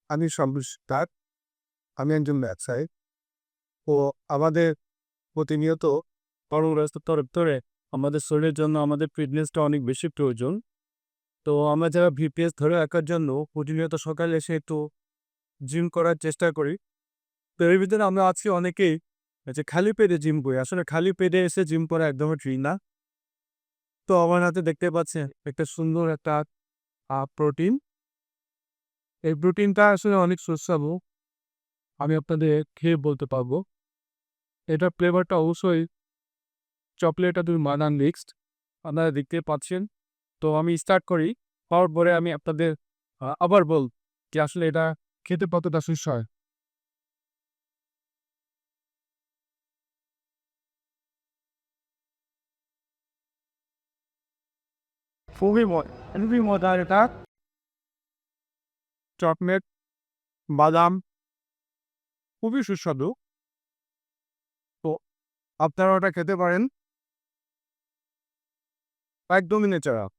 আমি সম্পৃক্তার আমি একজন ব্যবসায়ী। তো আমাদের প্রতিনিয়ত কর্মব্যস্ততার ভিতরে আমাদের শরীরের জন্য আমাদের ফিটনেসটা অনেক বেশি প্রয়োজন। তো আমরা যারা ভিপিএস ধরে রাখার জন্য প্রতিনিয়ত সকালে এসে একটু জিম করার চেষ্টা করি। তো এর ভিতরে আমরা আছি অনেকেই যে খালি পেটে জিম করি। আসলে খালি পেটে এসে জিম করা একদমই ঠিক না। তো আমার হাতে দেখতে পাচ্ছেন একটা সুন্দর একটা প্রোটিন। এই প্রোটিনটা আসলে অনেক সুস্বাদু। আমি আপনাদের খেয়ে বলতে পারবো। এটার ফ্লেভারটা অবশ্যই চকলেট আর বানান মিক্সড। আপনারা দেখতে পাচ্ছেন। তো আমি স্টার্ট করি। হওয়ার পরে আমি আপনাদের আবার যে আসলে এটা খেতে কতটা সুস্বাদু। খুবই মজার এটা। চকলেট, বাদাম খুবই সুস্বাদু। তো আপনারা ওটা খেতে পারেন। একদমই ন্যাচারাল।